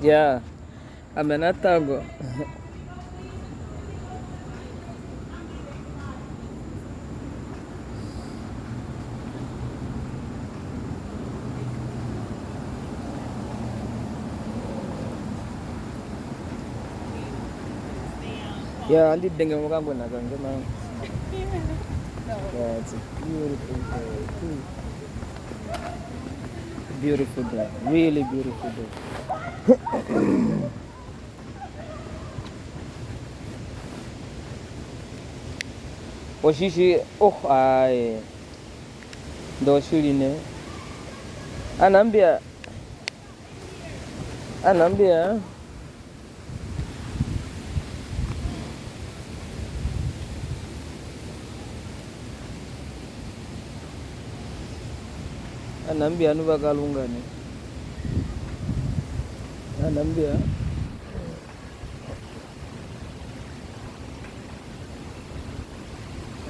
Yeah, amenatango. Yeah, andi denge mukango nakangema. Yeah, it's a beautiful day. Beautiful day. Really beautiful day. Oshishi ai ndo shirine. Anambia anambia anuba kalungane.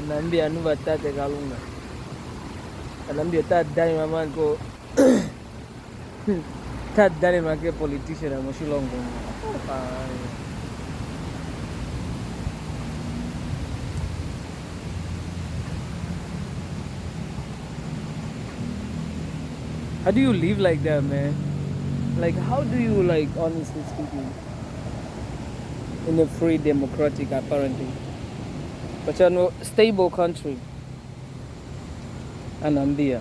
Anambia anuba tate kalunga. Anambia tate dani maman ko tate dani make politician na moshilongo. How do you live like that, man? Like, how do you, like, honestly speaking, in a free, democratic, apparently, but you're no stable country, Anambia.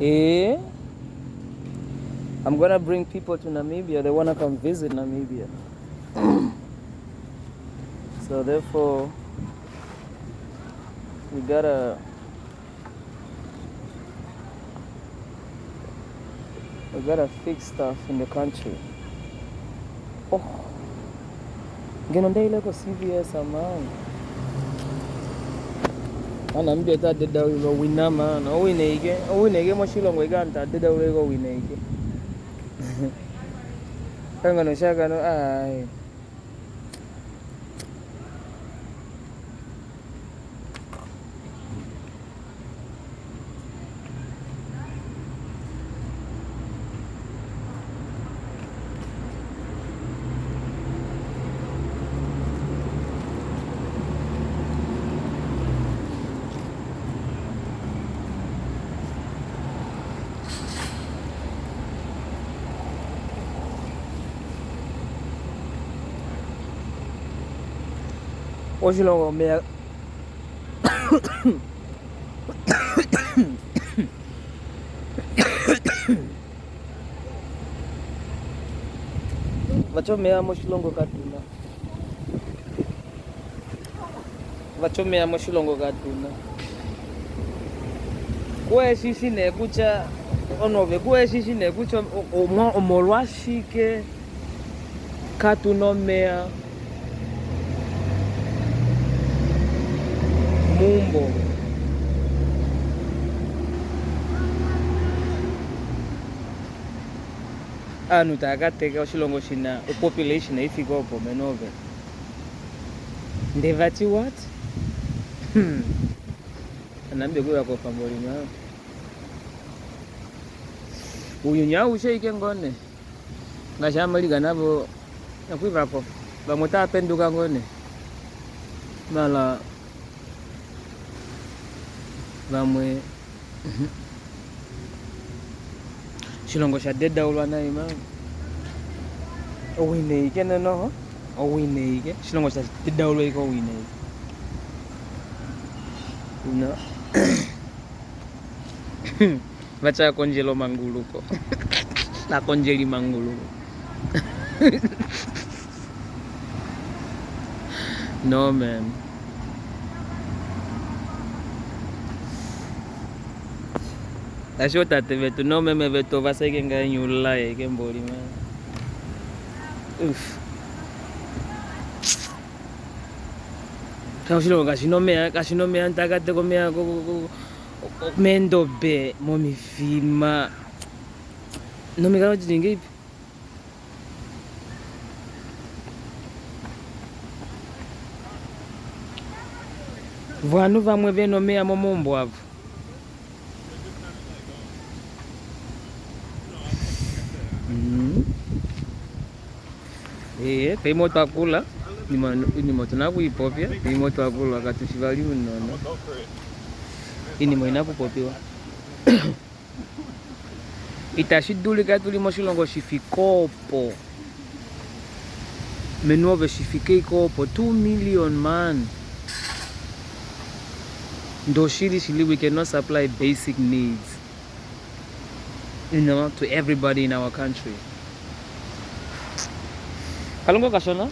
Eh? I'm gonna bring people to Namibia. They wanna come visit Namibia. So therefore, we gotta fix stuff in the country. Oh, Genonde ko CVS man. Anambia ta deda ulo wina man. Owinege moshilongo iganta deda ulo winege. Kanga no shaka no ai. Oshilongo mea Vachomea moshilongo katuna. Vachomea moshilongo katuna. Kwe shishi nekucha onove kwe shishi nekucha omolwashike katunomea mumbo. Anu takateka oshilongo shina population ifikopo menove. Ndevati what? Anambia kuya kwa pamboli na. Uyu nyau sheike ngone. Ngashamaliga nabo nakwivapo. Bamuta penduka ngone. Mala bamwe shilongo sha deda ulwana ima owineke no owineke shilongo sha deda ulweko owineke no vacha konjelo manguluko na konjeli manguluko no man. Asho tate vetu no meme vetu vaseke nga nyula ke mboli man. Kashilo kashinomea ntakate komea mendo be momifima no migano jinge ipi Vanhu vamwe venomea momombo avo. Peimoto akula inimoto nakuipopya peimoto akula wakati shivali unono inimo inakupopiwa itashidulika tuli moshilongo shifikopo menuove shifike ikopo 2 million man ndo shili we cannot supply basic needs, you know, to everybody in our country. Kalongo kashona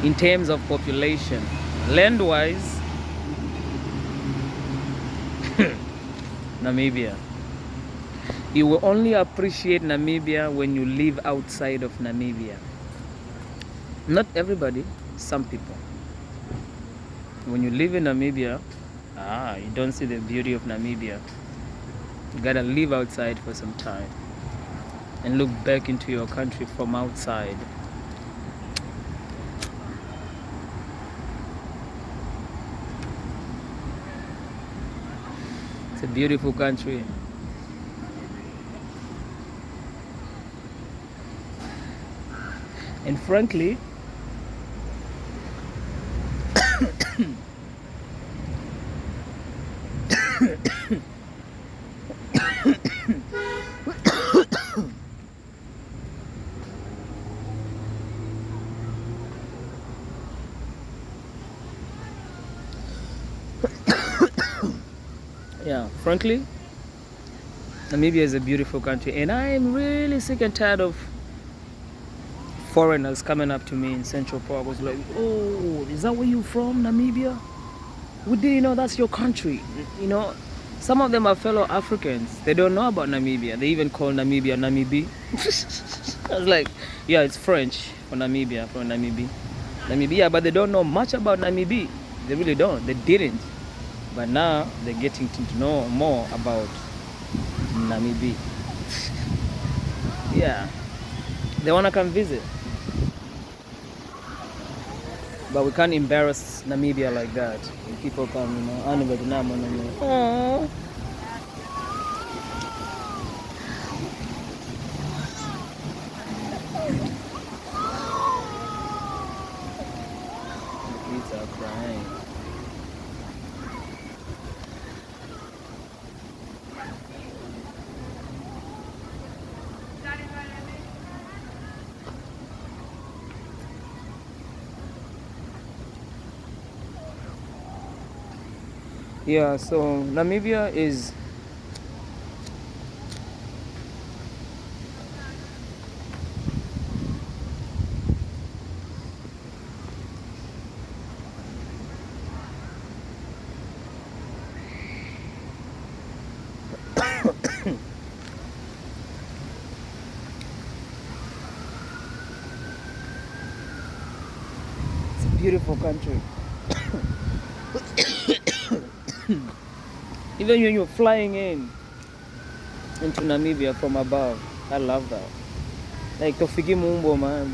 in terms of population, land wise. Namibia, you will only appreciate Namibia when you live outside of Namibia. Not everybody, some people. When you live in Namibia, you don't see the beauty of Namibia. You gotta live outside for some time and look back into your country from outside. It's a beautiful country. And frankly, yeah, frankly, Namibia is a beautiful country, and I am really sick and tired of foreigners coming up to me in Central Park was like, oh, is that where you from, Namibia? We didn't know that's your country. You know, some of them are fellow Africans. They don't know about Namibia. They even call Namibia Namibi. I was like, yeah, it's French for Namibia, for Namibia, but they don't know much about Namibi. They really don't. They didn't. But now they're getting to know more about Namibi. Yeah, they want to come visit. But we can't embarrass Namibia like that. When people come, you know, Aww. The kids are crying. Yeah, so Namibia is it's a beautiful country. Even when you're flying into Namibia from above, I love that. Like Tofiki Mumbo, man.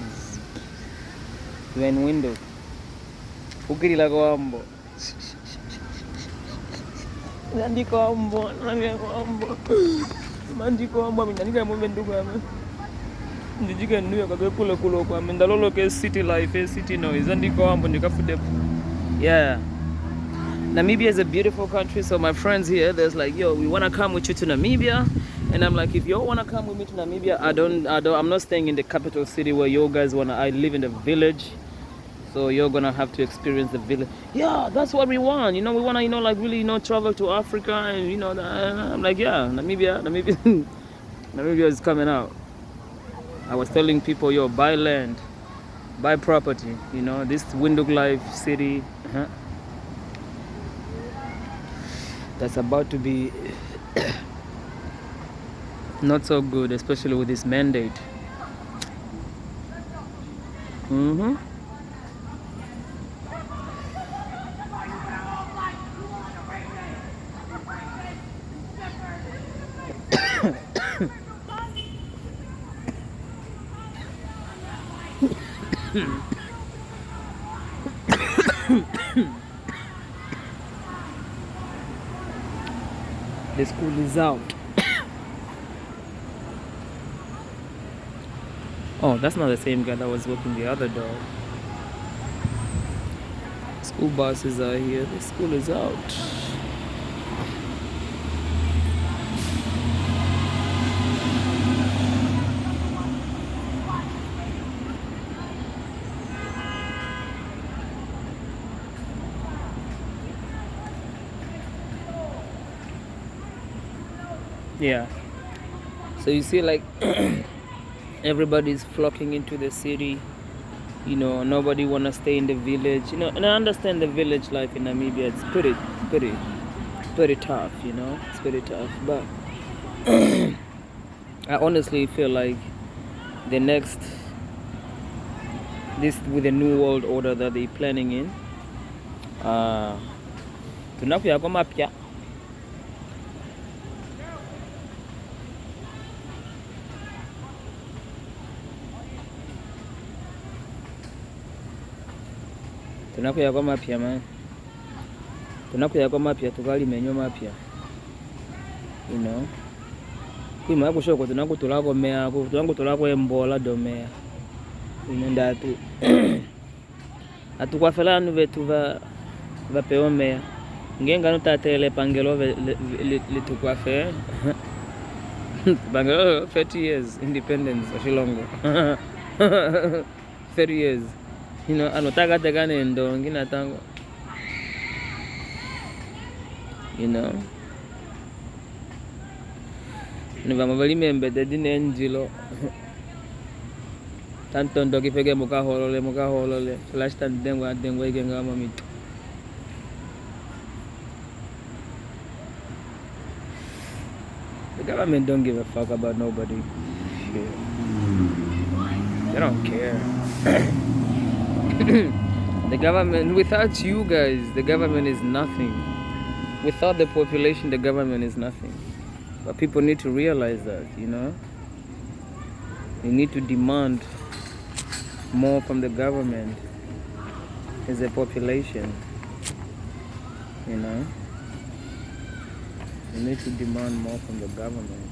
When window. Ukiri la Goambo. Nandiko ambo, nandiko ambo. Mandiko ambo, nandiko ambo menduga ame. Ndijika nuya kagwe kule kwa mendalolo ke city life, city noise. Nandiko ambo ndikafude. Yeah. Namibia is a beautiful country, so my friends here, there's like, yo, we want to come with you to Namibia, and I'm like, if you all want to come with me to Namibia, I'm not staying in the capital city where you guys want to. I live in the village, so you're gonna have to experience the village. Yeah, that's what we want, you know. We want to, you know, like really, you know, travel to Africa, and you know, I'm like, yeah, Namibia Namibia is coming out. I was telling people, yo, buy land, buy property, you know, this Windhoek Life city. That's about to be not so good, especially with this mandate. The school is out. Oh, that's not the same guy that was walking the other dog. School buses are here. The school is out. Yeah. So you see, like, everybody's flocking into the city. You know, nobody wanna stay in the village. You know, and I understand the village life in Namibia. It's pretty tough. You know, it's pretty tough. But I honestly feel like this with the new world order that they're planning in, tunakuya kwa mapya. Tunakuya kwa mapya man. Tunakuya kwa mapya tukali menyo mapya. You know. Kwima kushoko tunakutulako mea, tunakutulako embola domea. Inenda tu. Atukwafela nu vetu va peomea. Ngenga nutatele pangelo le tukwafe. Pangelo 30 years independence Shilongo. 30 years. You know, anotaka tegane ndo ngina tango. You know. Niva mabali membete dine njilo. Tanto ndo kifeke muka holole. Flash tan dengwa ikenga mamitu. The government don't give a fuck about nobody. Shit. They don't care. The government, without you guys, the government is nothing. Without the population, the government is nothing. But people need to realize that, you know. You need to demand more from the government as a population, you know. You need to demand more from the government.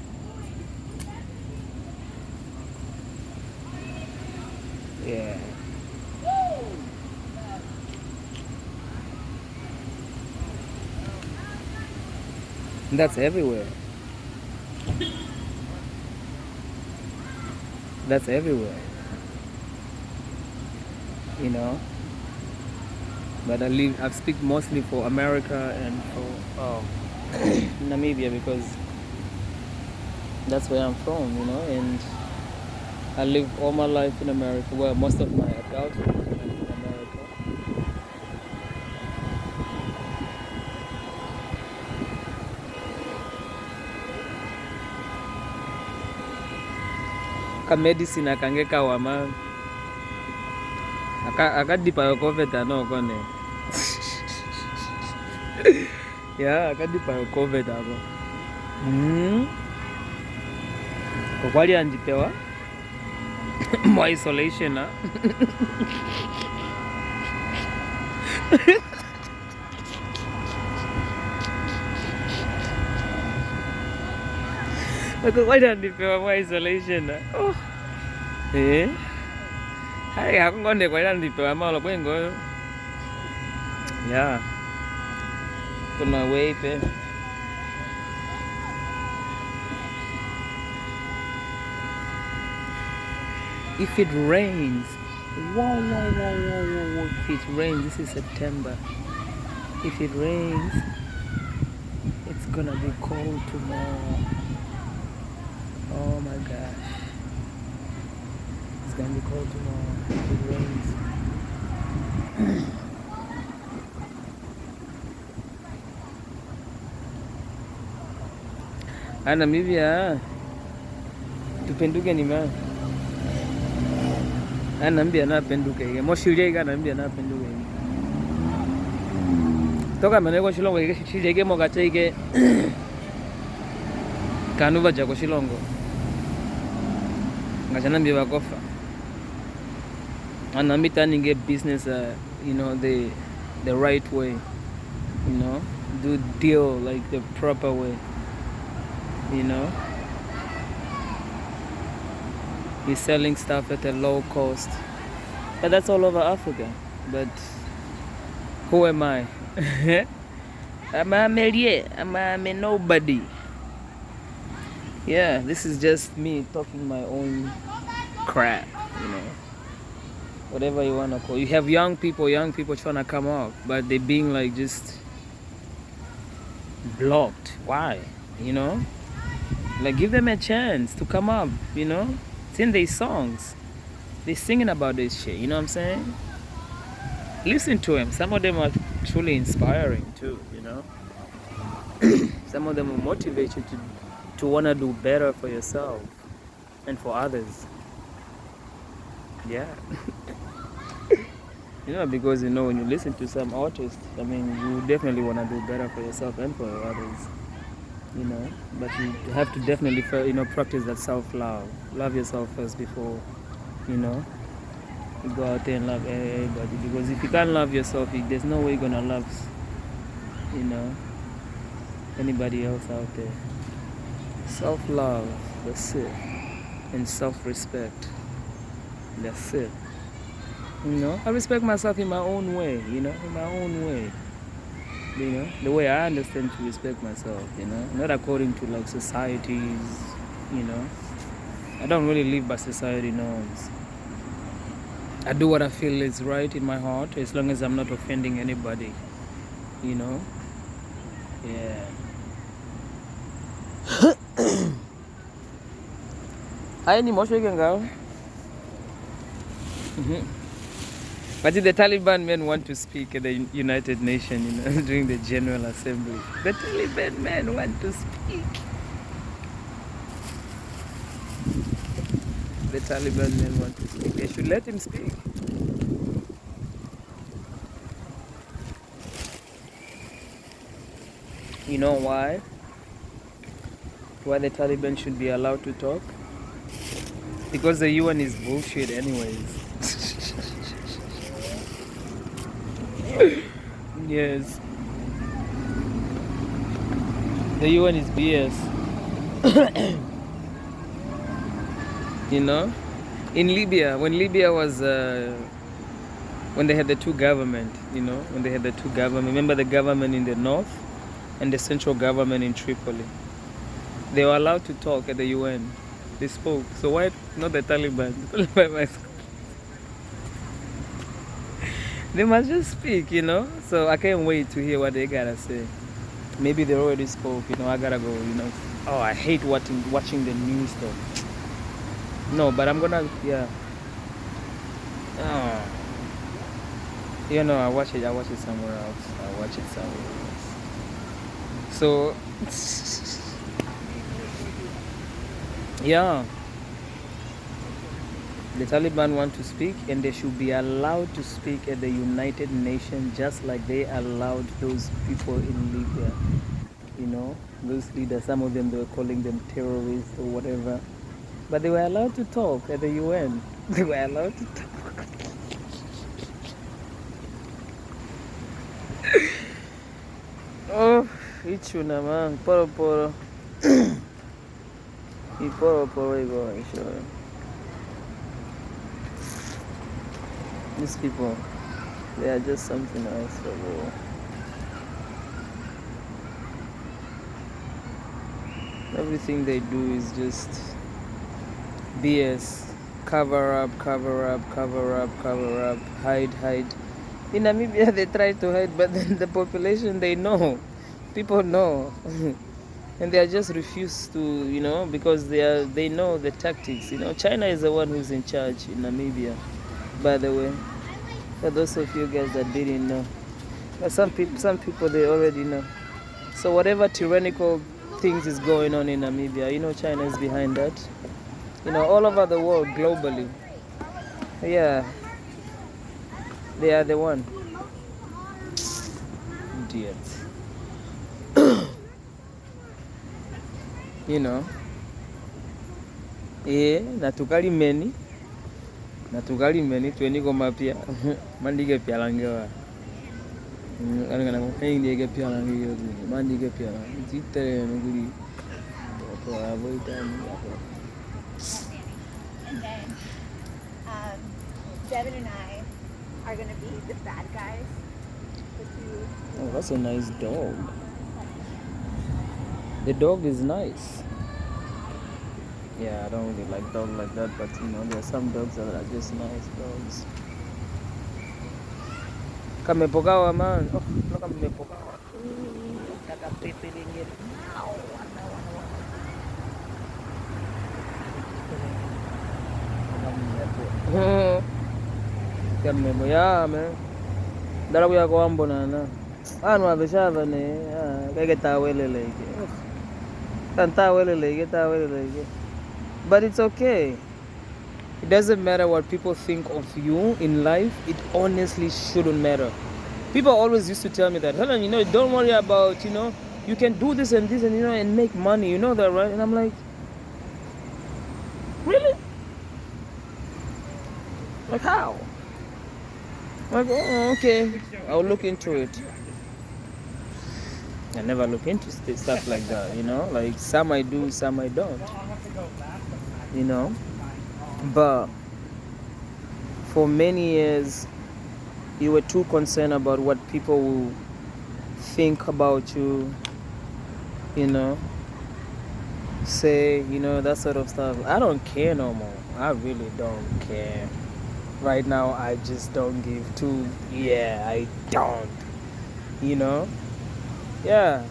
Yeah. That's everywhere. That's everywhere. You know. But I speak mostly for America and for Namibia because that's where I'm from, you know, and I lived all my life in America. Well, most of my adulthood was in America. Ka medicine akangeka wama akadipa COVID no kone. Yeah, akadipa COVID ako. Kwa kwali anjipewa more isolation na. Kwa kwali anjipewa more isolation na. Oh. Hai hakungonde kwa anjipewa malo kwengo. Yeah. Kuna weipe. If it rains, whoa, if it rains, this is September. If it rains, it's gonna be cold tomorrow. Oh my gosh. It's gonna be cold tomorrow if it rains. Namibia, tupenduke ni ma. Anambia na penduke ke moshirie ga nambia na penduke toka mane ko Shilongo ke shije ke mogache ke kanu baja ko Shilongo ngacha nambia bakofa and I'm turning a business, the right way, you know, do deal like the proper way, you know. He's selling stuff at a low cost, but that's all over Africa. But who am I? I'm a nobody. Yeah, this is just me talking my own crap, you know. Whatever you wanna call. You have young people trying to come up, but they being like just blocked. Why? You know? Like give them a chance to come up, you know? It's in their songs. They're singing about this shit, you know what I'm saying? Listen to them. Some of them are truly inspiring too, you know? Some of them will motivate you to wanna do better for yourself and for others. Yeah. You know, because you know when you listen to some artists, I mean, you definitely want to do better for yourself and for others, you know. But you have to definitely, practice that self-love. Love yourself first before, you know, you go out there and love everybody. Because if you can't love yourself, there's no way you're gonna love, you know, anybody else out there. Self-love, that's it, and self-respect, that's it. You know, I respect myself in my own way, you know, in my own way. You know, the way I understand to respect myself, you know, not according to like society's, you know. I don't really live by society norms. I do what I feel is right in my heart as long as I'm not offending anybody, you know. Yeah. Hi, ni moshe girl. But the Taliban men want to speak at the United Nations, you know, during the General Assembly. The Taliban men want to speak. The Taliban men want to speak. They should let him speak. You know why? Why the Taliban should be allowed to talk? Because the UN is bullshit anyways. Yes. The UN is BS. You know? In Libya, when Libya was, when they had the two government, you know, when they had the two government, remember the government in the north and the central government in Tripoli? They were allowed to talk at the UN. They spoke. So why not the Taliban? The Taliban they must just speak, you know. So I can't wait to hear what they gotta say. Maybe they already spoke, you know. I gotta go, you know. Oh, I hate watching the news though. No, but I'm gonna, yeah. Oh. You know, I watch it somewhere else. So, yeah. The Taliban want to speak, and they should be allowed to speak at the United Nations just like they allowed those people in Libya. You know, those leaders, some of them, they were calling them terrorists or whatever. But they were allowed to talk at the UN. They were allowed to talk. Oh, ichuna man, poro. Poro, sure. These people, they are just something else for me. Everything they do is just BS. Cover up, hide. In Namibia, they try to hide, but then the population, they know. People know. And they are just refused to, you know, because they know the tactics. You know, China is the one who's in charge in Namibia, by the way. For those of you guys that didn't know. But some people, they already know. So whatever tyrannical things is going on in Namibia, you know, China is behind that. You know, all over the world, globally. Yeah. They are the one. Idiots. You know. Natukali many. Na tukalime ni tweni koma pia. Mandige pia langewa. Kana ndige pia langewa. Mandige pia. Zitere nguri. To avoid And then Devin and I are gonna be the bad guys. Oh, that's a nice dog. The dog is nice. Yeah, I don't really like dogs like that, but you know, there are some dogs that are just nice dogs. Kamepokawa man. Oh, look at kamepokawa. Kaka pepe lingine. Kamebo ya man. Dala kuya ko ambo nana. Ano abeshava ne. Kage tawelele ike. Tawelele ike. But it's okay. It doesn't matter what people think of you in life. It honestly shouldn't matter. People always used to tell me that, Helen, you know, don't worry about, you know, you can do this and this and, you know, and make money. You know that, right? And I'm like, really? Like how? Like, oh, okay, I'll look into it. I never look into stuff like that, you know? Like, some I do, some I don't. You know? But for many years, you were too concerned about what people will think about you, you know, say, you know, that sort of stuff. I don't care no more. I really don't care. Right now, I just don't give two. Yeah, I don't. You know? Yeah.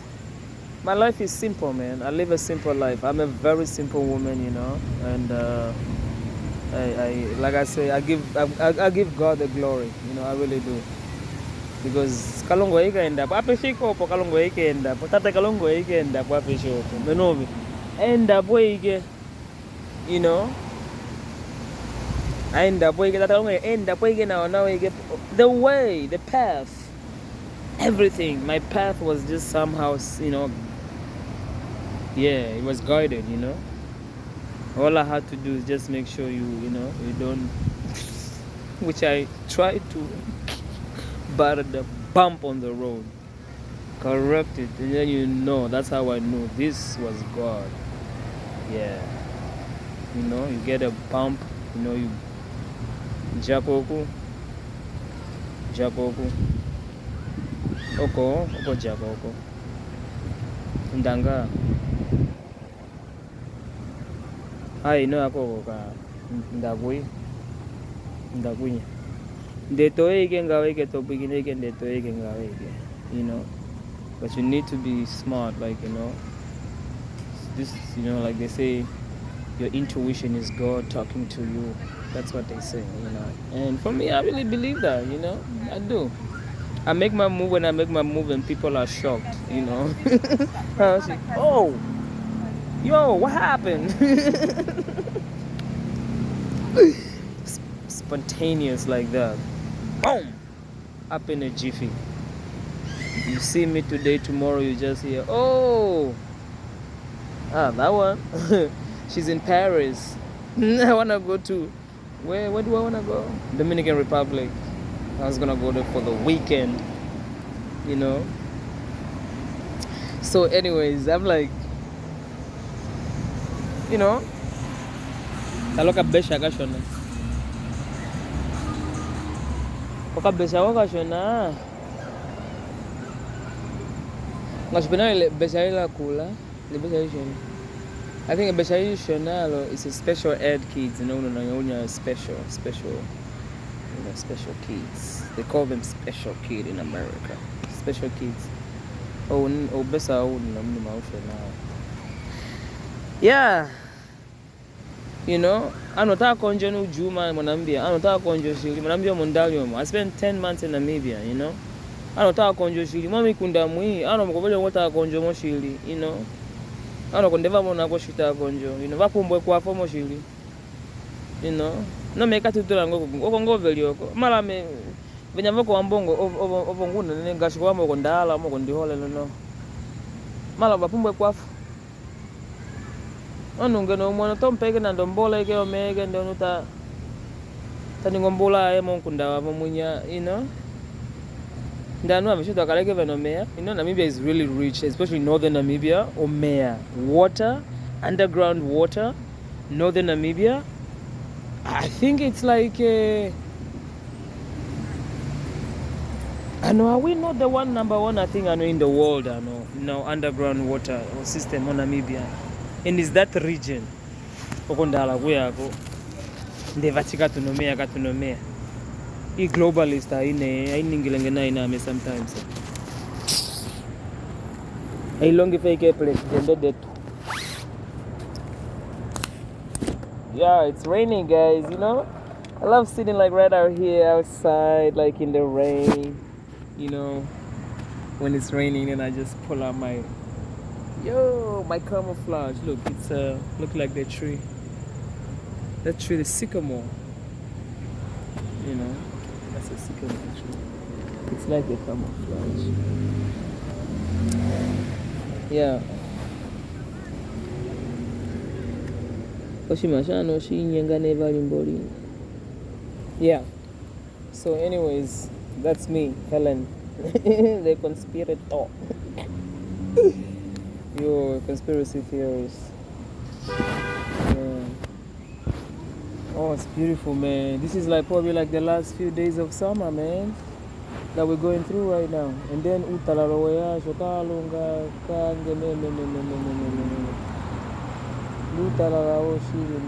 My life is simple, man. I live a simple life. I'm a very simple woman, you know, and I like I say, I give God the glory, you know, I really do, because kalongo ikaenda pape shikopo kalongo ikaenda tata kalongo ikaenda pape shikopo menomi enda boyike, you know, enda boyike tata kalongo enda boyike now ike the way, the path, everything, my path was just somehow, you know, yeah, it was guided, you know. All I had to do is just make sure you know, you don't, which I tried to, but the bump on the road, correct it, and then you know, that's how I knew this was God. Yeah, you know, you get a bump, you know, you japoku, oko japoku, ndanga. Ai no ako ka ndagui ndetoike ngaweke topikineke ndetoike ngaweke, you know. But you need to be smart, like, you know, this, you know, like they say, your intuition is God talking to you. That's what they say, you know. And for me, I really believe that, you know. I do. I make my move when I make my move and people are shocked, you know. Oh, yo, what happened? Spontaneous like that. Boom! Up in a jiffy. You see me today, tomorrow you just hear, oh, that one. She's in Paris. I wanna go to, where do I wanna go? Dominican Republic. I was gonna go there for the weekend, you know. So anyways, I'm like, you know, taloka besha kashona. Oka besha wakashona. Ngashipena ile besha ila kula, ile besha ishona. I think a besha ishona is a special ed kids, you know, special, you know, special kids. They call them special kid in America. Special kids. Oh, besa yeah. You know, anotaka konjo no juma mwanambia, anotaka konjo shili, mwanambia mondalio. I spent 10 months in Namibia, you know. Anotaka konjo shili, mami kunda mui, mukobele wota konjo mo shili, you know. Kondeva mona ko shita konjo, you know, vapumbwe kwa fomo shili. You know, no meka tutura ngo veli oko. Mala me venyamoko wambongo ovonguna nene gashi kwa mo ndala mo ndihole no. Mala vapumbwe kwa anunge no mwana tompeke na ndombola ike omege ndo nuta Taningombola Monkunda Mamunya, you know. You know, Namibia is really rich, especially northern Namibia. Omea, water, underground water, northern Namibia. I think it's like I know, are we not the number one? I think I know in the world. I know, underground water system on Namibia, and is that region? Okondala kuyako. Ndevachika tunomea. I globalist ainingilengena iname sometimes. I long fake president. Yeah, it's raining, guys, you know. I love sitting like right out here outside, like in the rain, you know, when it's raining, and I just pull out my camouflage. Look, it's look like the tree. That tree, the sycamore. You know, that's a sycamore tree. It's like a camouflage. Yeah. Yeah. So anyways, that's me, Helen. The conspirator. Yo, conspiracy theorist. Yeah. Oh, it's beautiful, man. This is like probably like the last few days of summer, man, that we're going through right now. And then utalaloya shokalunga kange ne. Utalalawo shiri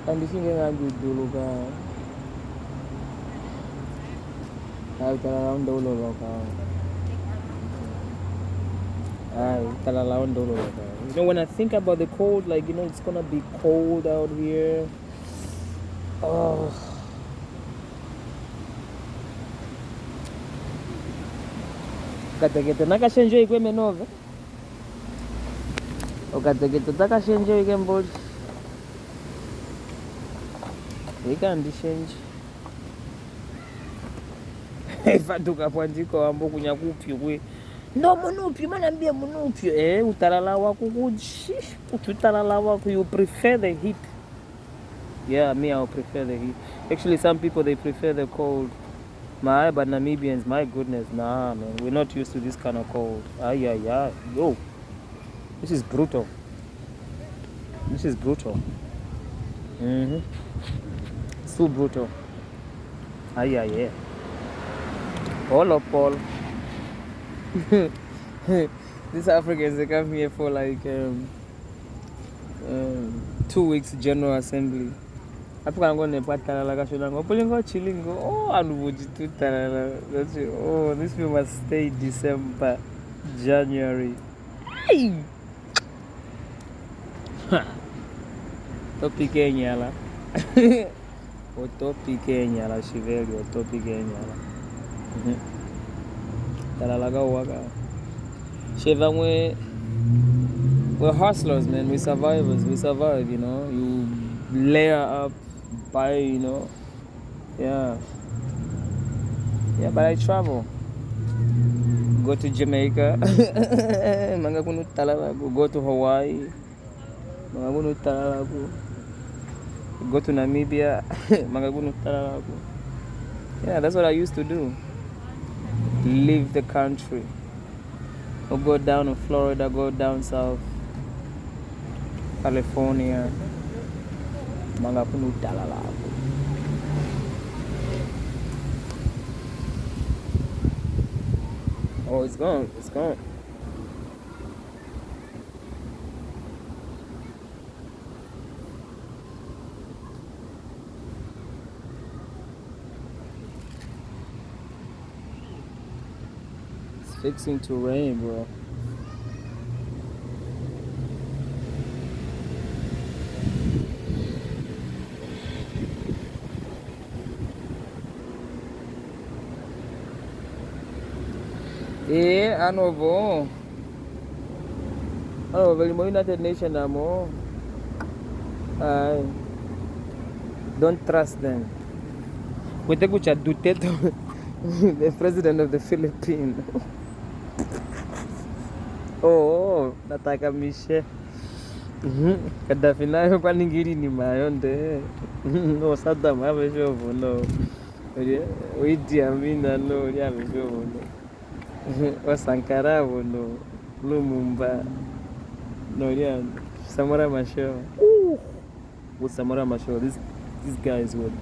and this is a good dulu ka. Ay talalawan dulu ka. You know, when I think about the cold, like, you know, it's gonna be cold out here. Oh. Katekete nakashenje ikwe menove. Okatekete takashenje ikwe mboli. Ikandishenje. Ifatuka pwantiko ambo kunyakupyo kwe. No munupyo, manambia munupyo. Utalala wako utalala wako, you prefer the heat. Yeah, me, I prefer the heat. Actually, some people, they prefer the cold. But Namibians, my goodness, nah, man, we're not used to this kind of cold. Yo, this is brutal. It's so brutal. Yeah. All up, Paul. These Africans, they come here for like 2 weeks General Assembly. Africa going to patalala kashodango pulingo chilingo. Oh, anubuji tutalala. Oh, this people must stay December, January. Hey. Topic nyala. Topic nyala shiveli, topic nyala. Talalaga waka. Shevamwe, we're hustlers, man. We're survivors. We survive, you know. You layer up, buy, you know. Yeah, but I travel. Go to Jamaica. Go to Hawaii. Go to Namibia. Yeah, that's what I used to do. Leave the country. Or go down to Florida, go down south, California. Oh, it's gone. It's fixing to rain, bro. I know. Oh, well, the United Nations are more. Don't trust them. We take Duterte, the president of the Philippines. Oh, Nataka Michelle. Gaddafi nayo kwaningiri ni mayonde. No Saddam have shovu no. Idi Amina no have shovu no. O Sankara no. Lumumba no yeah. Samora Machel. With Samora Machel, this guy is good.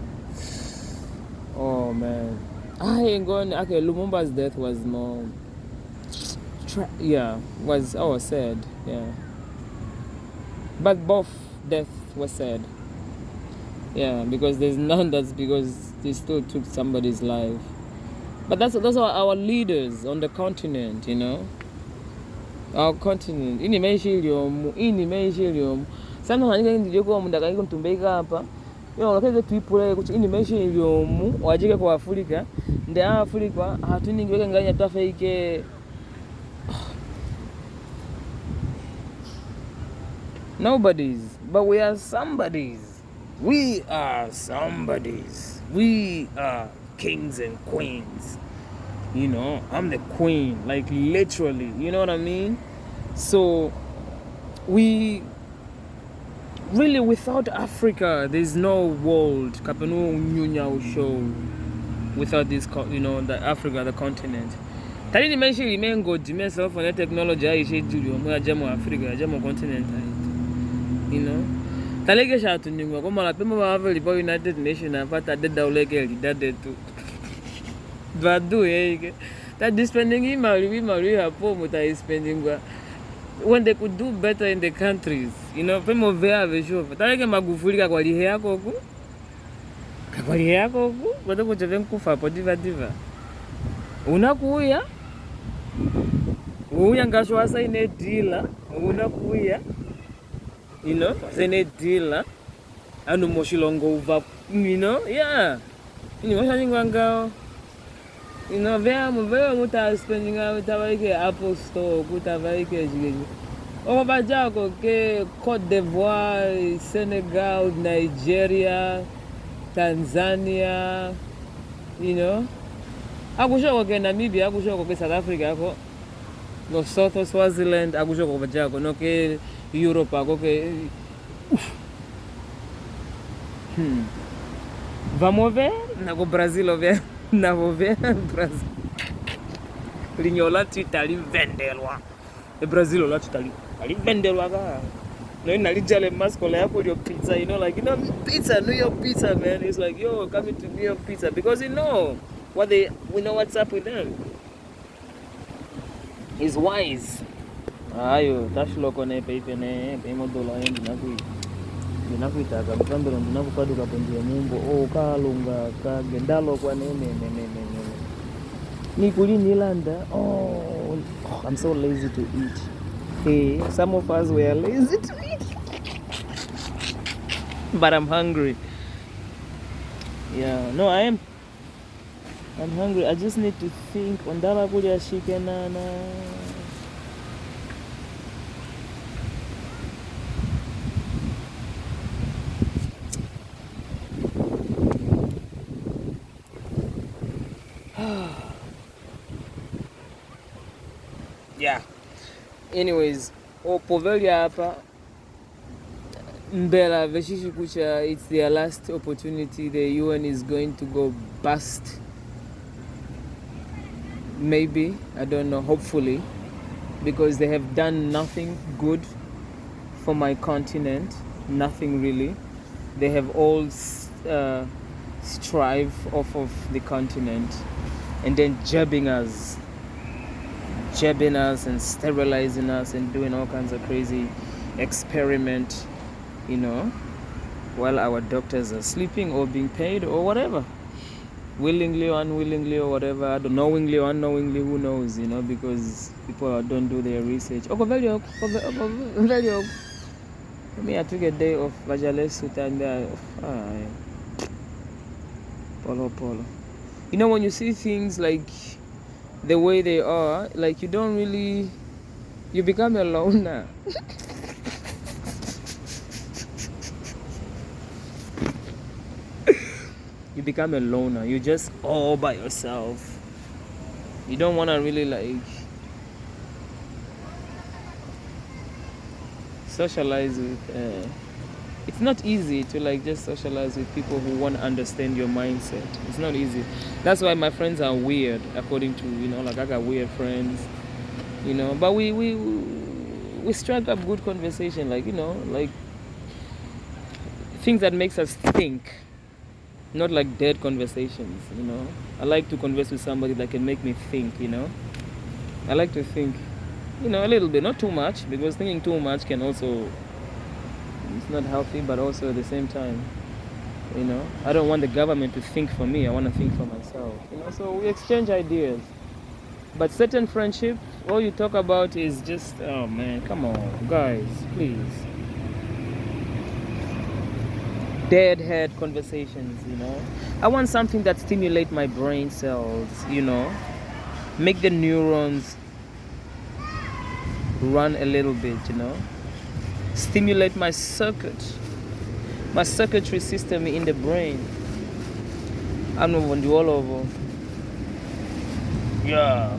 Oh man. I ain't going. Okay, Lumumba's death was more. Was sad. Yeah. But both death was sad. Yeah, because there's none that's because they still took somebody's life. But that's our leaders on the continent, you know. Our continent. Ini maisha iliyomu. Sana hanika ndio kwa muda kaiko mtumbeka hapa. Yo lakini people kuti ini maisha iliyomu wajike kwa Afrika. Nde Afrika hatuningiweka nganya tafike. Nobody's, but we are somebody's. We are somebody's. We are kings and queens. You know, I'm the queen, like literally, you know what I mean? So, we really, without Africa, there's no world. Kapenu Nyunya show without this, you know, the Africa, the continent. Tali dimension remain good, dimension for the technology, I say, Africa, Jamo continent. You know, talege shatu nyuma kwa mara pema wa United Nations apata deda uleke lidade tu badu yeke that spending we hapo muta spending when they could do better in the countries, you know, pema vea vesho talege Magufuli kwa lihe yako ku bado kujeven kufa hapo diva unakuya uya ngasho asa ine dealer unakuya. You know, sene deal, anu moshilongo uva, you know, yeah. You know, you know, very muta spending out with Apple Store, kutavarike jigeni. Oh, bajako ke Côte d'Ivoire, Senegal, Nigeria, Tanzania, you know. Akusho ke Namibia, akusho ke South Africa, ako. No South Swaziland, akusho bajako, no ke Europe, okay. Vamos ver na go Brasil ver na vou ver Brasil. Linhola titali vendelwa. E Brasil la titali. Ali vendelwa ka. No inalijale masko la yako your pizza, you know, like you know pizza, New York pizza, man. It's like yo coming to New York pizza because you know we know what's up with them. He's wise. Ayo tashiloko ne peipene peimo dola yendi nakuitaka mtambiro ndinakupaduka pondia mumbo kalunga kagendalo kwa nene nikuli nilanda. I'm so lazy to eat. Hey, some of us were lazy to eat. But I'm hungry. Yeah, no, I'm hungry. I just need to think. Ondala kuja shikenana. Yeah. Anyways, povelia hapa mbela veshishi kucha, it's their last opportunity. The UN is going to go bust. Maybe, I don't know, hopefully, because they have done nothing good for my continent. Nothing really. They have all strive off of the continent and then jabbing us and sterilizing us and doing all kinds of crazy experiment, you know, while our doctors are sleeping or being paid or whatever, willingly or unwillingly or whatever, knowingly or unknowingly, who knows, you know, because people don't do their research. Me, I took a day off. Polo. You know, when you see things like the way they are, like you become a loner. You become a loner. You're just all by yourself. You don't want to really socialize with. It's not easy to like just socialize with people who want to understand your mindset. It's not easy. That's why my friends are weird, according to like I got weird friends, But we strike up good conversation, like like things that makes us think, not like dead conversations. I like to converse with somebody that can make me think. I like to think, a little bit, not too much, because thinking too much can also it's not healthy, but also at the same time, I don't want the government to think for me. I want to think for myself. So we exchange ideas. But certain friendship, all you talk about is just, oh man, come on, guys, please. Deadhead conversations. I want something that stimulate my brain cells. Make the neurons run a little bit. Stimulate my circuitry system in the brain. I'm not going to do all over. Yeah.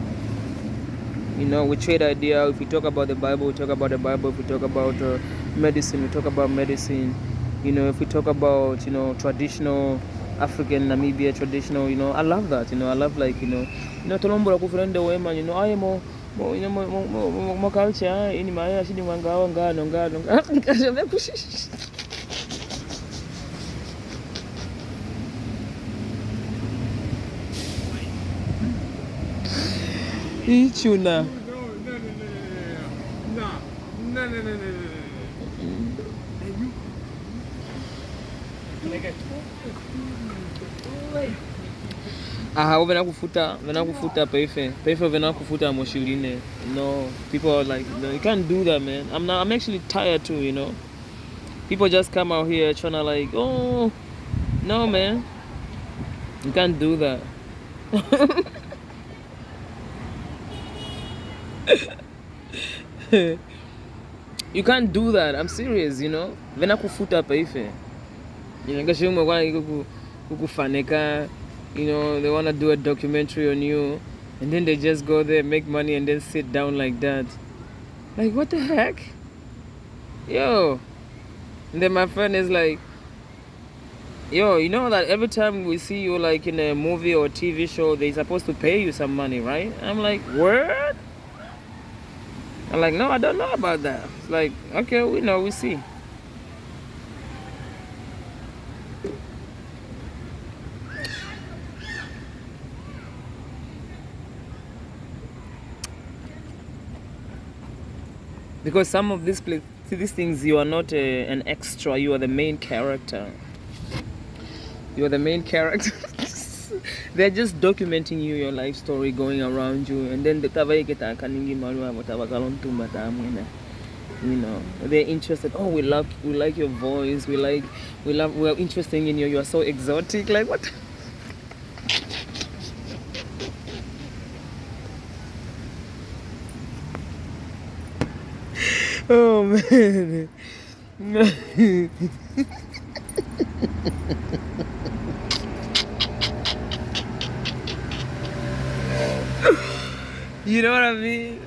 We trade idea. If we talk about the Bible, we talk about the Bible. If we talk about medicine, we talk about medicine. If we talk about traditional African Namibia traditional, I love that. I love like tolombora kufrende wema. I am more culture. In my ashini wangao ngano. Ichuna. No. Aha, venakufuta peife venakufuta moshiline. No, people are like, no, you can't do that, man. I'm actually tired too. People just come out here trying to like, oh, no, man, you can't do that. You can't do that. I'm serious. Venakufuta peife. Kukufaneka. They want to do a documentary on you, and then they just go there, make money, and then sit down like that. Like, what the heck? Yo. And then my friend is like, yo, you know that every time we see you like in a movie or TV show, they're supposed to pay you some money, right? I'm like, what? I'm like, no, I don't know about that. It's like, okay, we see. Because some of these things, you are not an extra, you are the main character. You are the main character. They're just documenting your life story going around you, and then they're interested. Oh, we like your voice. We are interested in you. You are so exotic. Like what? Oh man. You know what I mean?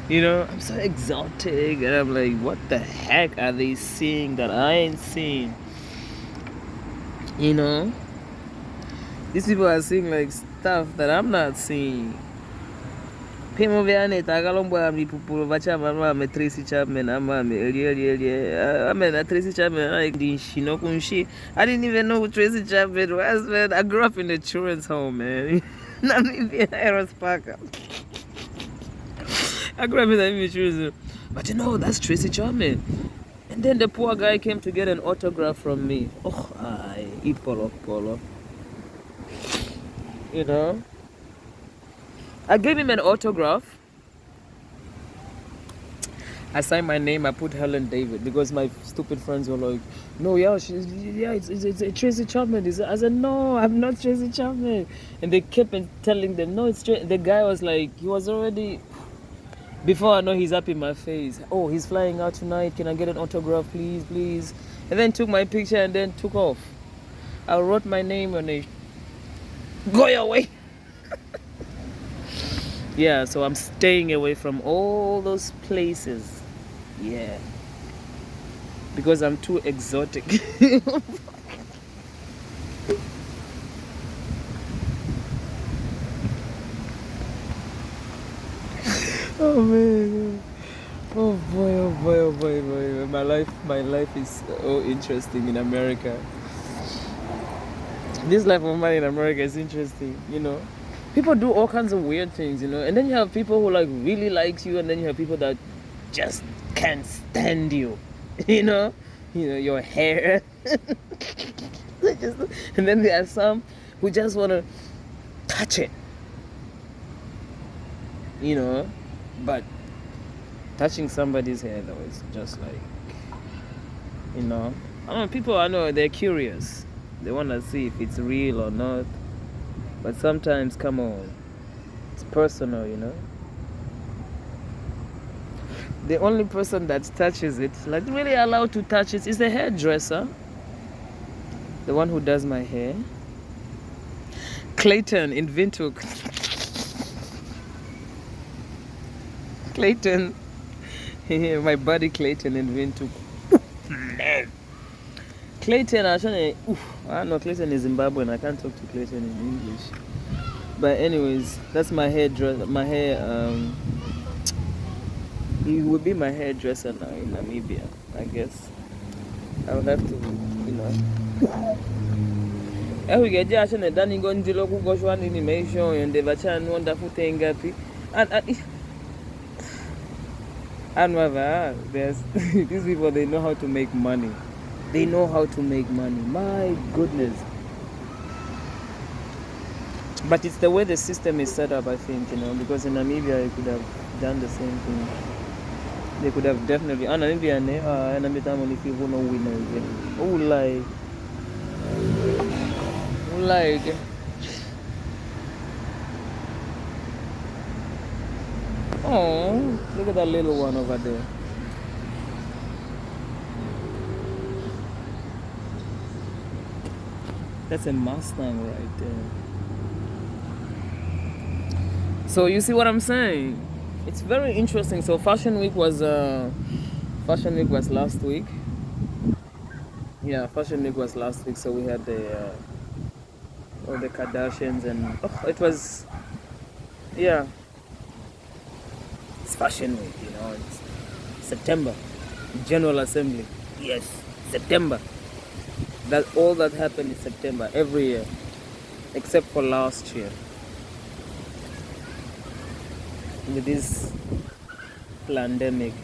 I'm so exotic, and I'm like, what the heck are they seeing that I ain't seen? These people are seeing like stuff that I'm not seeing. Pimo vyane tagalombo ya mipupuro vachama mame Tracy Chapman amame earlier. I mean Tracy Chapman like shino kunshi. I didn't even know who Tracy Chapman was, man. I grew up in a children's home, man. Namibia Eros Parker. I grew up in Namibia children's home. But that's Tracy Chapman. And then the poor guy came to get an autograph from me. Oh, polo. I gave him an autograph. I signed my name. I put Helen David because my stupid friends were like, "No, it's Tracy Chapman." I said, "No, I'm not Tracy Chapman." And they kept telling them, "No, it's Tracy." The guy was like, he was already. Before I know, he's up in my face. Oh, he's flying out tonight. Can I get an autograph, please? And then took my picture and then took off. I wrote my name on it. Go your way. Yeah, so I'm staying away from all those places. Yeah. because I'm too exotic. Oh man. Oh boy, oh boy, oh boy, boy. My life is so interesting in America. This life of mine in America is interesting, you know. People do all kinds of weird things, you know. And then you have people who like really likes you, and then you have people that just can't stand you, you know. You know, your hair. And then there are some who just want to touch it, you know. But touching somebody's hair though is just like, you know, people I know they're curious. They want to see if it's real or not. But sometimes, come on, it's personal, you know. The only person that touches it, like really allowed to touch it, is the hairdresser. The one who does my hair. Clayton in Windhoek. Clayton. My buddy Clayton in Windhoek. Clayton, actually, I don't know, Clayton is Zimbabwean. I can't talk to Clayton in English. But anyways, that's my hairdresser. My hair, he would be my hairdresser now in Namibia, I guess. I would have to, you know. We get Josh and Danny going to local gosh one animation and the Vachan wonderful thing happy. And whatever, there's these people, they know how to make money. They know how to make money. My goodness. But it's the way the system is set up, I think, you know, because in Namibia you could have done the same thing. They could have definitely. And Namibia, and I'm only people no winner. Oh, like. Oh, look at that little one over there. That's a Mustang right there. So you see what I'm saying? It's very interesting. So Fashion Week was last week. Yeah, Fashion Week was last week. So we had all the Kardashians and it was, yeah. It's Fashion Week, you know. It's September, General Assembly. Yes, September. That all that happened in September every year, except for last year. With this pandemic.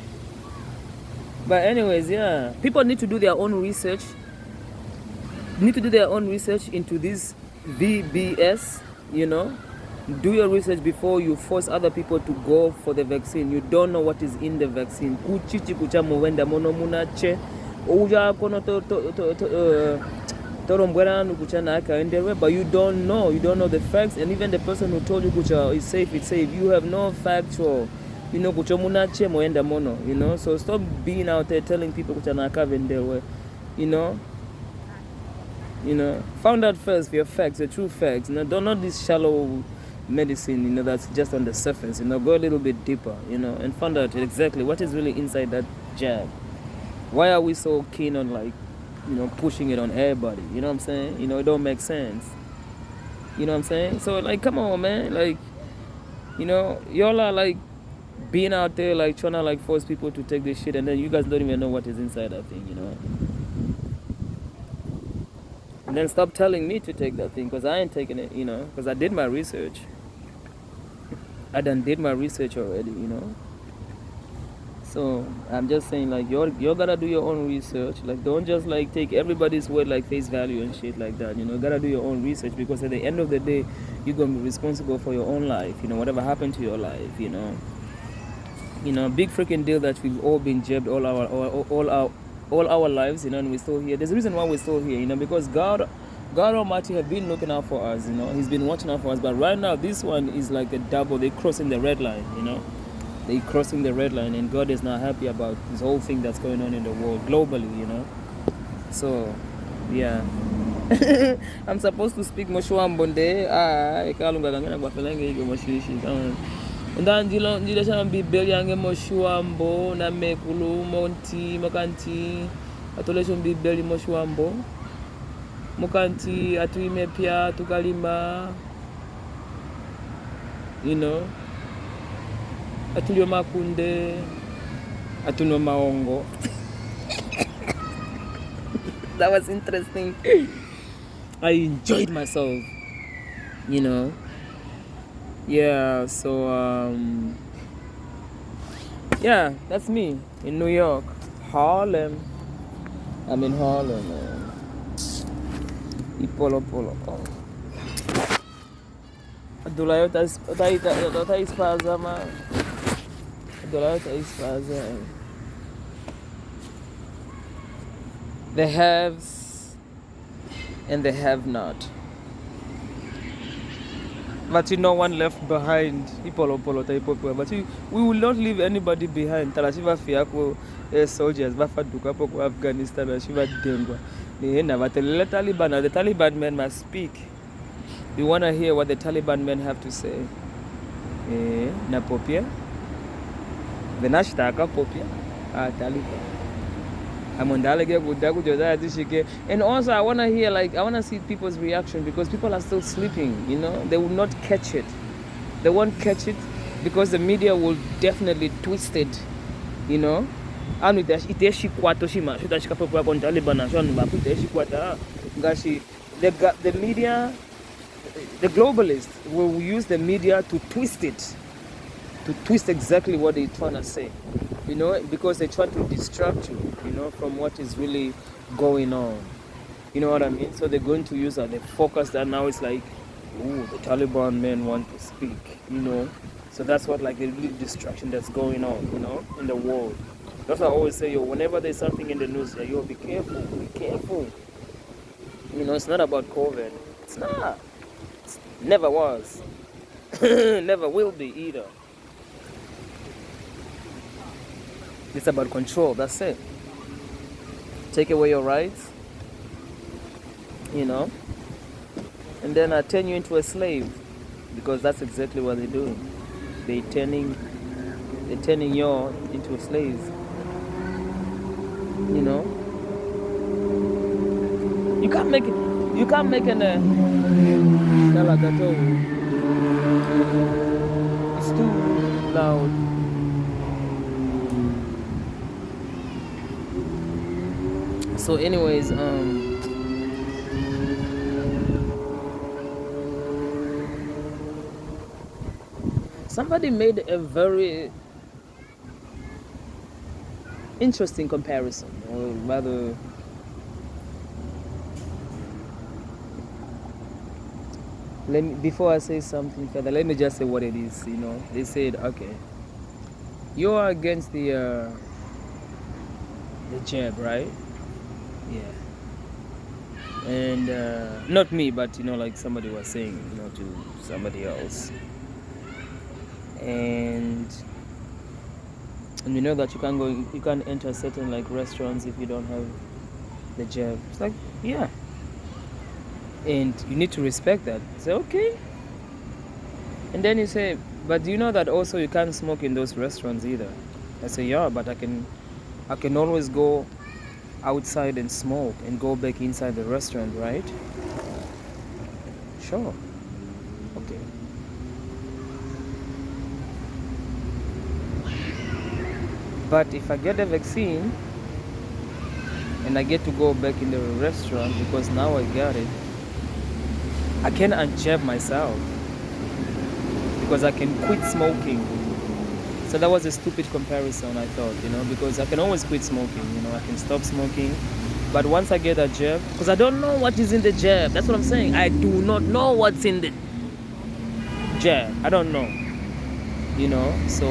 But anyways, yeah, people need to do their own research. Into this VBS, you know. Do your research before you force other people to go for the vaccine. You don't know what is in the vaccine. Kuchichi kucha muwenda mono munache. Uja kono but you don't know the facts, and even the person who told you kucha is safe, it's safe. You have no factual, you know, kucha munache moenda mono, you know. So stop being out there telling people kucha naka vendewe, you know. Found out first your facts, the true facts. You know, don't know this shallow medicine, you know, that's just on the surface. You know, go a little bit deeper, you know, and find out exactly what is really inside that jab. Why are we so keen on, like, you know, pushing it on everybody? You know what I'm saying? You know, it don't make sense. You know what I'm saying? So, like, come on, man. Like, you know, y'all are, like, being out there, like, trying to, like, force people to take this shit, and then you guys don't even know what is inside that thing, you know? And then stop telling me to take that thing, because I ain't taking it, you know, because I did my research. I done did my research already, you know. So I'm just saying, like, you gotta do your own research. Like, don't just like take everybody's word like face value and shit like that. You know, you gotta do your own research, because at the end of the day, you're gonna be responsible for your own life. You know, whatever happened to your life. You know, big freaking deal that we've all been jabbed all our lives. You know, and we're still here. There's a reason why we're still here. You know, because God Almighty have been looking out for us. You know, He's been watching out for us. But right now, this one is like a double. They're crossing the red line. You know. They're crossing the red line, and God is not happy about this whole thing that's going on in the world globally, you know. So, yeah. I'm supposed to speak Moshuambonde. Ikalunga kangena kwa felenge iko moshishi. Ndandilo ndile shamba bibeli yange Moshuambo na mekulu monti makanti atolesha mbibbe limo shwambo mukanti atuime pya tukalima, you know, atulio makunde, atuno maongo. That was interesting. I enjoyed myself, you know. Yeah, so yeah, that's me in New York, Harlem. I'm in Harlem, man. Polo. Dolayo ta ispaza, man. Dolayo ta ispaza. The haves and the have not. But no one left behind. But we will not leave anybody behind. Talashiva fiako soldiers bafaduka poko Afghanistan shiva dengwa. But the Taliban men must speak. We want to hear what the Taliban men have to say. Na popia. The nashtaka popia. Taliban. And also I want to hear, like, I want to see people's reaction, because people are still sleeping, you know. They will not catch it. They won't catch it because the media will definitely twist it, you know. The media, the globalists will use the media to twist it, to twist exactly what they're trying to say, you know, because they try to distract you, you know, from what is really going on. You know what I mean? So they're going to use that. They focus that now it's like, ooh, the Taliban men want to speak, you know. So that's what, like, the real distraction that's going on, you know, in the world. That's why I always say, yo, whenever there's something in the news, yo, be careful, be careful. You know, it's not about COVID. It's not. It never was. Never will be either. It's about control, that's it. Take away your rights, you know, and then turn you into a slave, because that's exactly what they're doing. They're turning you into a slave, you know. You can't make an it's too loud. So anyways, somebody made a very interesting comparison, or rather, before I say something further, let me just say what it is, you know. They said, okay, you are against the jab, right? Yeah. And not me, but, you know, like somebody was saying, you know, to somebody else. And you know that you can't enter certain, like, restaurants if you don't have the jab. It's like, yeah. And you need to respect that. Say, okay. And then you say, but do you know that also you can't smoke in those restaurants either? I say, yeah, but I can always go outside and smoke and go back inside the restaurant, right? Sure. Okay. But if I get the vaccine and I get to go back in the restaurant because now I got it, I can unjab myself because I can quit smoking. So that was a stupid comparison, I thought, you know, because I can always quit smoking, you know, I can stop smoking. But once I get a jab, because I don't know what is in the jab, that's what I'm saying. I do not know what's in the jab. I don't know, you know, so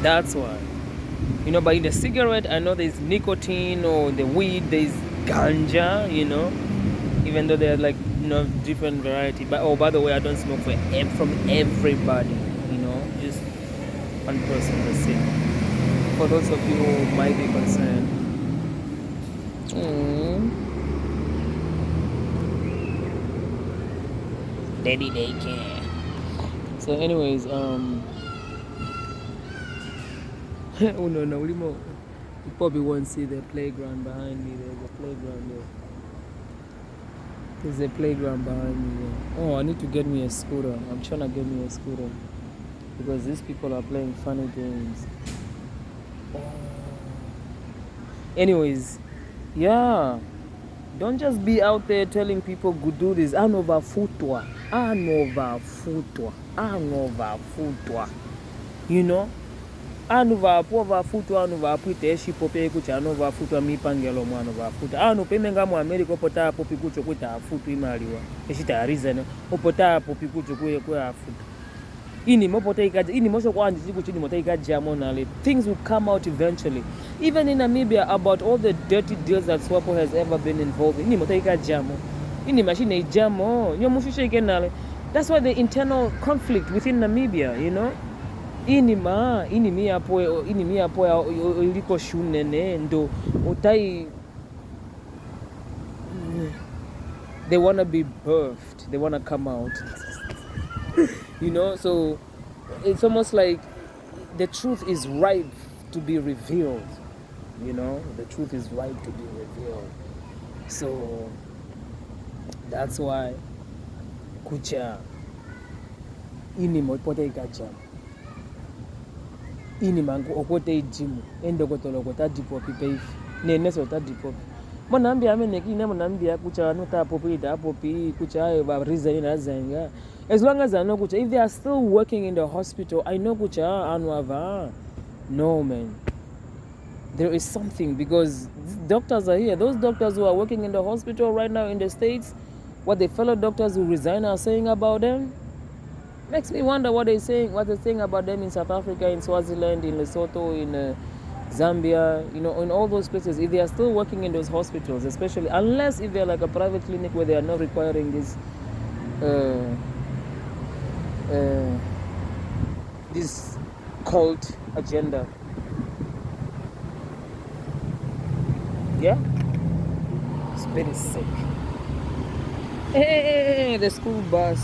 that's why. You know, but in the cigarette, I know there's nicotine, or the weed, there's ganja, you know, even though they're, like, you know, different variety. But, oh, by the way, I don't smoke from everybody, you know, just one person, that's it. For those of you who might be concerned. Daddy daycare. So anyways, You probably won't see the playground behind me. There's a playground there. There's a playground behind me there. Oh, I need to get me a scooter. I'm trying to get me a scooter. Because these people are playing funny games. Oh. Anyways, yeah. Don't just be out there telling people go do this. Anovafutwa. You know? Anovafutwa anovapwita eshipope kucha anovafutwa mipangelo mwanovafutwa. Pemenge mu America opota apo pikucho kwita afutu imaliwa. Eshita reason opota apo pikucho kwe afutu. Things will come out eventually. Even in Namibia, about all the dirty deals that SWAPO has ever been involved in. That's why the internal conflict within Namibia, you know. They want to be birthed. They want to come out. You know, so it's almost like the truth is ripe to be revealed. You know, the truth is ripe to be revealed. So that's why kucha ini mopote ikacha ini mangu okote ijimu endo kotoloko tadipopi peifi neneso tadipopi monambia ameneki ine monambia kucha anota popita apopi kucha ayo ba reason na zenga. As long as I know kucha, if they are still working in the hospital, I know kucha anwava. No man, there is something, because doctors are here. Those doctors who are working in the hospital right now in the States, what the fellow doctors who resign are saying about them, makes me wonder what they're saying about them in South Africa, in Swaziland, in Lesotho, in Zambia, you know, in all those places. If they are still working in those hospitals, especially, unless if they're like a private clinic where they are not requiring this cult agenda. Yeah, it's very sick. Hey, the school bus.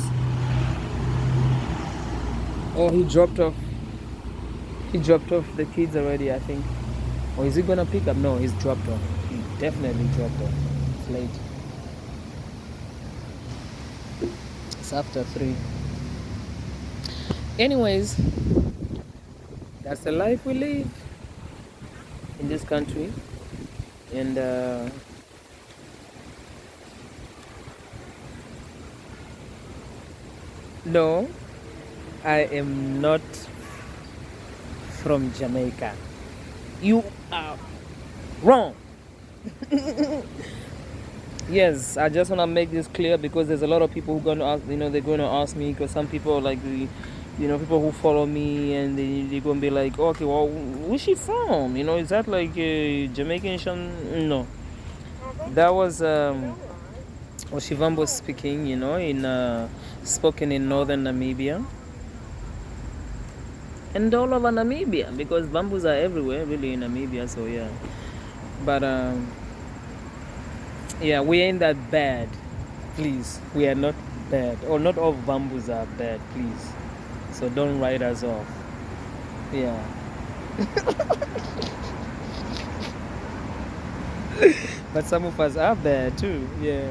Oh, he dropped off the kids already, I think. Or is he gonna pick up? No, he's dropped off. He definitely dropped off. It's late. It's after 3. Anyways, that's the life we live in this country. And no, I am not from Jamaica. You are wrong. Yes, I just want to make this clear, because there's a lot of people who are going to ask, you know, they're going to ask me, because some people like the, you know, people who follow me, and they're going to be like, okay, well, where's she from? You know, is that like a Jamaican? No. That was Oshivambo speaking, you know, spoken in northern Namibia. And all over Namibia, because bamboos are everywhere, really, in Namibia, so yeah. But, yeah, we ain't that bad. Please, we are not bad. Or not all bamboos are bad, please. So don't write us off. Yeah. But some of us are bad too. Yeah.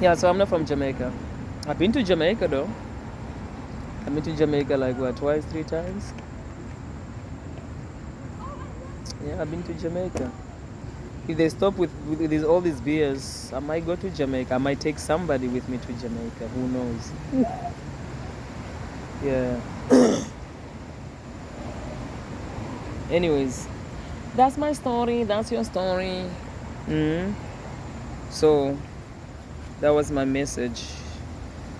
Yeah, so I'm not from Jamaica. I've been to Jamaica though. I've been to Jamaica like what, twice, 3 times? Yeah, I've been to Jamaica. If they stop with all these beers, I might go to Jamaica. I might take somebody with me to Jamaica. Who knows? Yeah. Anyways, that's my story. That's your story. So that was my message.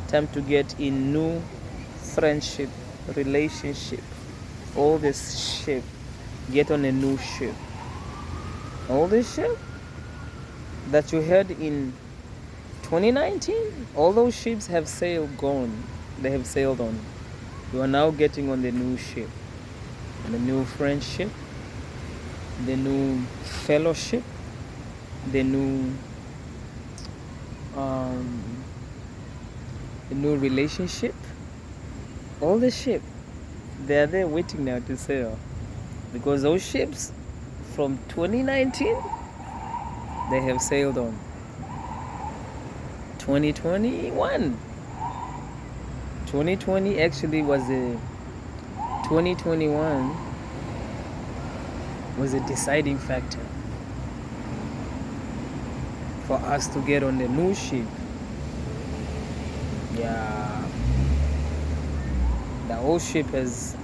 Time to get in new friendship, relationship, all this shit. Get on a new ship. All this shit that you had in 2019, all those ships have gone. They have sailed on. You are now getting on the new ship. The new friendship, the new fellowship, the new relationship. All this shit. They are there waiting now to sail. Because those ships from 2019, they have sailed on. 2021. 2020 actually was a 2021 was a deciding factor for us to get on the new ship. Yeah, the whole ship is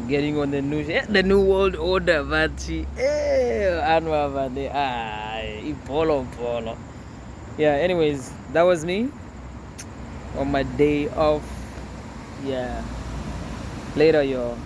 getting on the new world order, but polo. Yeah, anyways, that was me on my day off. Yeah, later, y'all.